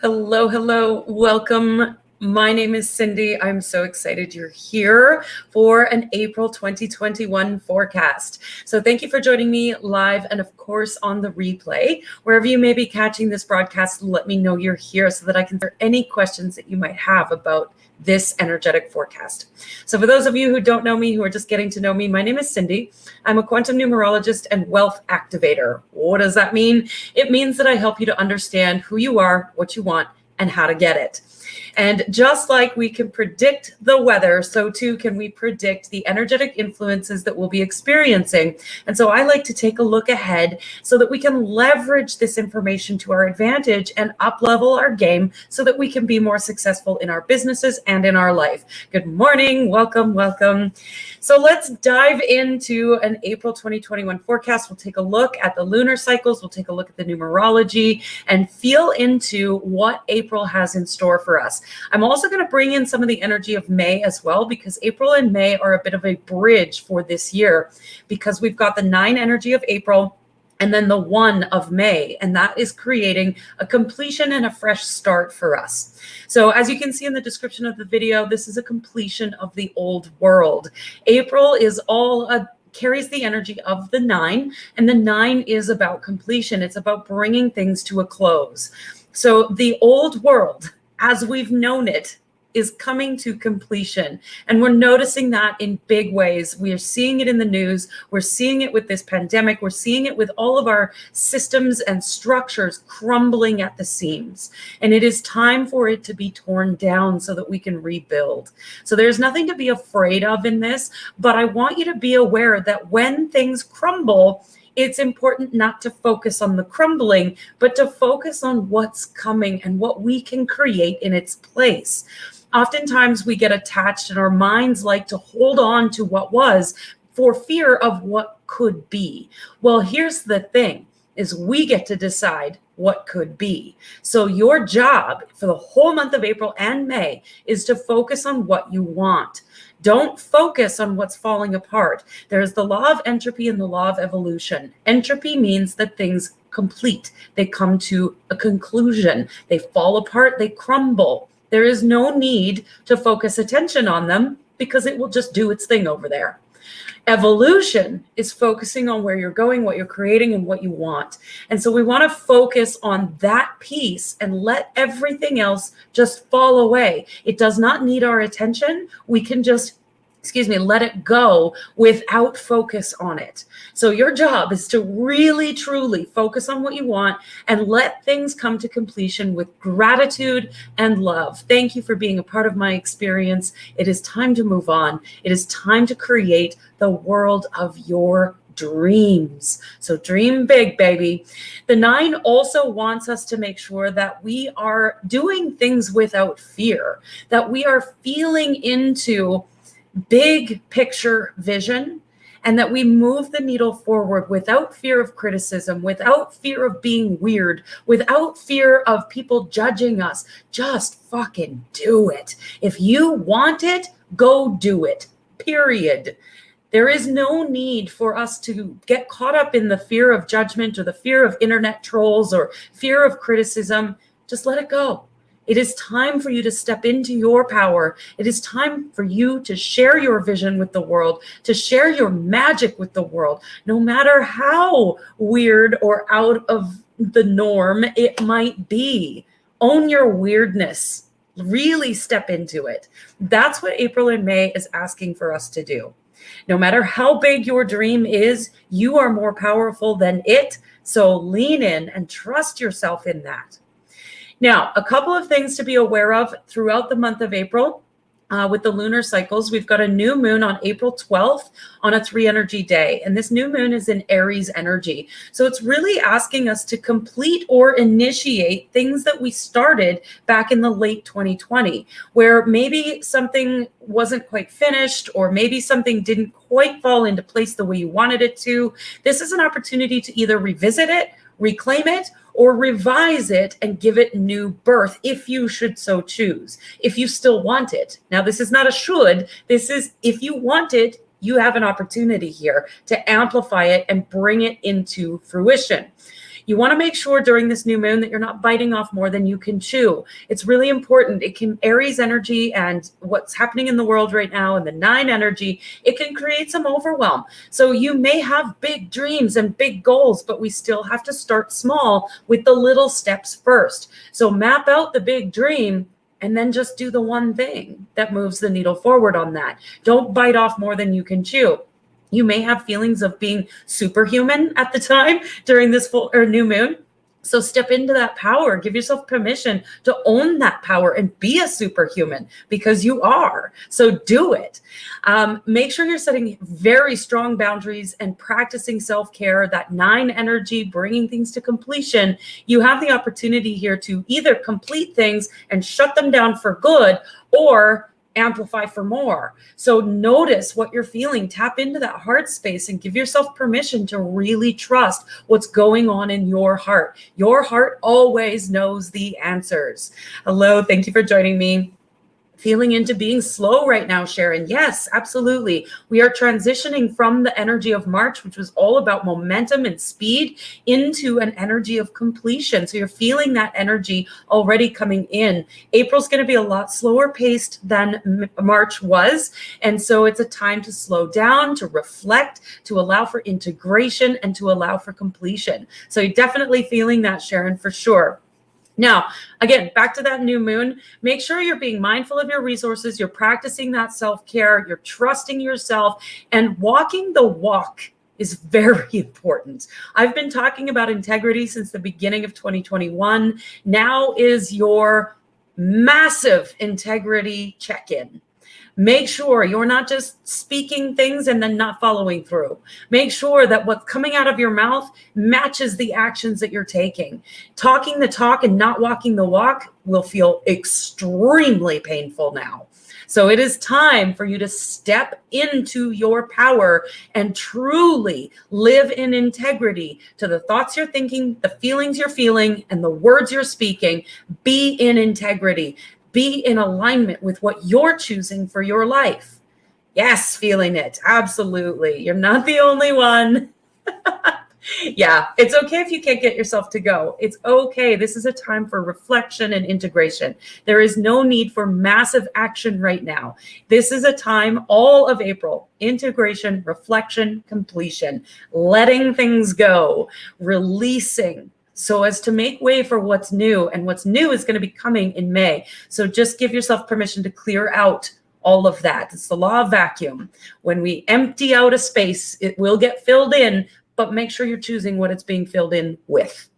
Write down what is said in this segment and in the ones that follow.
Hello, hello, welcome. My name is Cindy. I'm so excited you're here for an April 2021 forecast. So thank you for joining me live and of course on the replay. Wherever you may be catching this broadcast, let me know you're here so that I can answer any questions that you might have about this energetic forecast. So for those of you who don't know me, who are just getting to know me, my name is Cindy. I'm a quantum numerologist and wealth activator. What does that mean? It means that I help you to understand who you are, what you want, and how to get it. And just like we can predict the weather, so too can we predict the energetic influences that we'll be experiencing. And so I like to take a look ahead so that we can leverage this information to our advantage and up-level our game so that we can be more successful in our businesses and in our life. Good morning, welcome, welcome. So let's dive into an April 2021 forecast. We'll take a look at the lunar cycles, we'll take a look at the numerology, and feel into what April has in store for us. I'm also going to bring in some of the energy of May as well, because April and May are a bit of a bridge for this year, because we've got the 9 energy of April and then the 1 of May, and that is creating a completion and a fresh start for us. So as you can see in the description of the video, this is a completion of the old world. April is carries the energy of the 9, and the 9 is about completion. It's about bringing things to a close. So the old world, as we've known it, is coming to completion. And we're noticing that in big ways. We are seeing it in the news. We're seeing it with this pandemic. We're seeing it with all of our systems and structures crumbling at the seams. And it is time for it to be torn down so that we can rebuild. So there's nothing to be afraid of in this, but I want you to be aware that when things crumble, it's important not to focus on the crumbling, but to focus on what's coming and what we can create in its place. Oftentimes we get attached and our minds like to hold on to what was for fear of what could be. Well, here's the thing, is we get to decide what could be. So your job for the whole month of April and May is to focus on what you want. Don't focus on what's falling apart. There's the law of entropy and the law of evolution. Entropy means that things complete. They come to a conclusion. They fall apart, they crumble. There is no need to focus attention on them because it will just do its thing over there. Evolution is focusing on where you're going, what you're creating, and what you want. And so we want to focus on that piece and let everything else just fall away. It does not need our attention. We can just let it go without focus on it. So your job is to really, truly focus on what you want and let things come to completion with gratitude and love. Thank you for being a part of my experience. It is time to move on. It is time to create the world of your dreams. So dream big, baby. The 9 also wants us to make sure that we are doing things without fear, that we are feeling into big picture vision, and that we move the needle forward without fear of criticism, without fear of being weird, without fear of people judging us. Just fucking do it. If you want it, go do it, period. There is no need for us to get caught up in the fear of judgment or the fear of internet trolls or fear of criticism. Just let it go. It is time for you to step into your power. It is time for you to share your vision with the world, to share your magic with the world, no matter how weird or out of the norm it might be. Own your weirdness. Really step into it. That's what April and May is asking for us to do. No matter how big your dream is, you are more powerful than it. So lean in and trust yourself in that. Now, a couple of things to be aware of throughout the month of April with the lunar cycles. We've got a new moon on April 12th on a 3 energy day, and this new moon is in Aries energy. So it's really asking us to complete or initiate things that we started back in the late 2020, where maybe something wasn't quite finished, or maybe something didn't quite fall into place the way you wanted it to. This is an opportunity to either revisit it, reclaim it, or revise it and give it new birth if you should so choose, if you still want it. Now, this is not a should. This is if you want it, you have an opportunity here to amplify it and bring it into fruition. You want to make sure during this new moon that you're not biting off more than you can chew. It's really important. It can, Aries energy and what's happening in the world right now and the 9 energy, it can create some overwhelm. So you may have big dreams and big goals, but we still have to start small with the little steps first. So map out the big dream and then just do the one thing that moves the needle forward on that. Don't bite off more than you can chew. You may have feelings of being superhuman at the time during this full or new moon. So step into that power, give yourself permission to own that power and be a superhuman, because you are. So do it. Make sure you're setting very strong boundaries and practicing self-care, that 9 energy, bringing things to completion. You have the opportunity here to either complete things and shut them down for good, or amplify for more. So notice what you're feeling, tap into that heart space and give yourself permission to really trust what's going on in your heart. Your heart always knows the answers. Hello, thank you for joining me. Feeling into being slow right now, Sharon. Yes, absolutely. We are transitioning from the energy of March, which was all about momentum and speed, into an energy of completion. So you're feeling that energy already coming in. April's going to be a lot slower paced than March was. And so it's a time to slow down, to reflect, to allow for integration, and to allow for completion. So you're definitely feeling that, Sharon, for sure. Now, again, back to that new moon, make sure you're being mindful of your resources, you're practicing that self-care, you're trusting yourself, and walking the walk is very important. I've been talking about integrity since the beginning of 2021. Now is your massive integrity check-in. Make sure you're not just speaking things and then not following through. Make sure that what's coming out of your mouth matches the actions that you're taking. Talking the talk and not walking the walk will feel extremely painful now. So it is time for you to step into your power and truly live in integrity to the thoughts you're thinking, the feelings you're feeling, and the words you're speaking. Be in integrity. Be in alignment with what you're choosing for your life. Yes, feeling it. Absolutely. You're not the only one. Yeah, it's okay if you can't get yourself to go. It's okay. This is a time for reflection and integration. There is no need for massive action right now. This is a time, all of April, integration, reflection, completion, letting things go, releasing, so as to make way for what's new. And what's new is going to be coming in May. So just give yourself permission to clear out all of that. It's the law of vacuum. When we empty out a space, it will get filled in, but make sure you're choosing what it's being filled in with.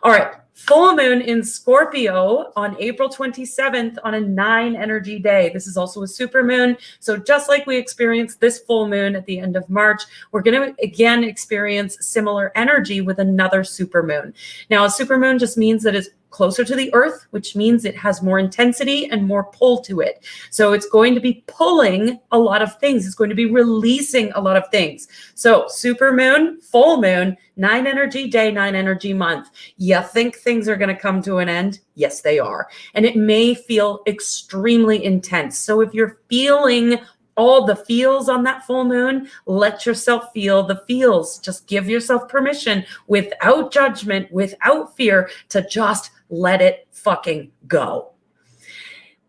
All right. Full moon in Scorpio on April 27th on a 9 energy day. This is also a super moon. So just like we experienced this full moon at the end of March, we're going to again experience similar energy with another super moon. Now, a super moon just means that it's closer to the earth, which means it has more intensity and more pull to it. So it's going to be pulling a lot of things. It's going to be releasing a lot of things. So super moon, full moon, 9 energy day, 9 energy month. You think things are going to come to an end? Yes, they are. And it may feel extremely intense. So if you're feeling all the feels on that full moon, let yourself feel the feels. Just give yourself permission without judgment, without fear, to just let it fucking go.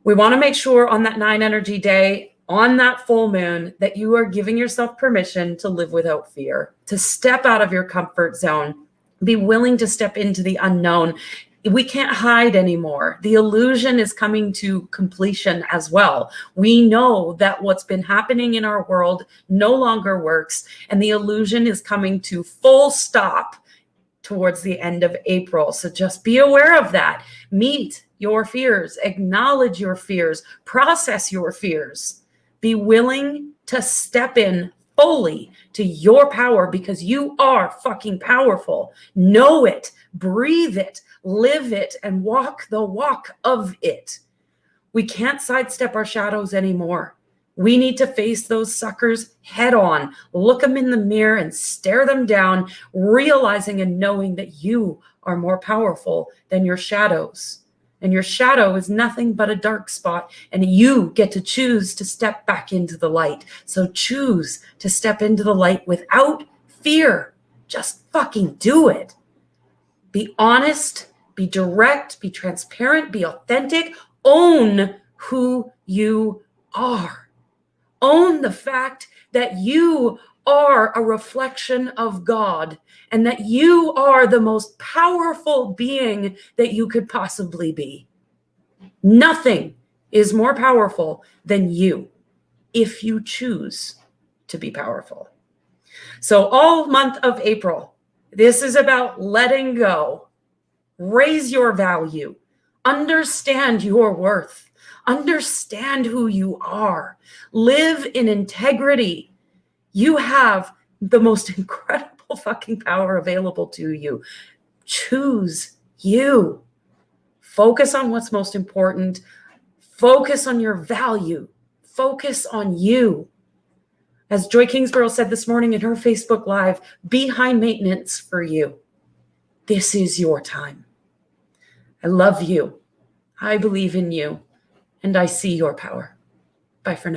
We want to make sure on that 9 energy day, on that full moon, that you are giving yourself permission to live without fear, to step out of your comfort zone, be willing to step into the unknown. We can't hide anymore. The illusion is coming to completion as well. We know that what's been happening in our world no longer works, and the illusion is coming to full stop towards the end of April. So just be aware of that. Meet your fears, acknowledge your fears, process your fears. Be willing to step in fully to your power, because you are fucking powerful. Know it, breathe it, live it, and walk the walk of it. We can't sidestep our shadows anymore. We need to face those suckers head on, look them in the mirror and stare them down, realizing and knowing that you are more powerful than your shadows. And your shadow is nothing but a dark spot, and you get to choose to step back into the light. So choose to step into the light without fear. Just fucking do it. Be honest, be direct, be transparent, be authentic. Own who you are. Own the fact that you are a reflection of God and that you are the most powerful being that you could possibly be. Nothing is more powerful than you if you choose to be powerful. So all month of April, this is about letting go. Raise your value. Understand your worth. Understand who you are. Live in integrity. You have the most incredible fucking power available to you. Choose you. Focus on what's most important. Focus on your value. Focus on you. As Joy Kingsborough said this morning in her Facebook Live, be high maintenance for you. This is your time. I love you. I believe in you. And I see your power. Bye for now.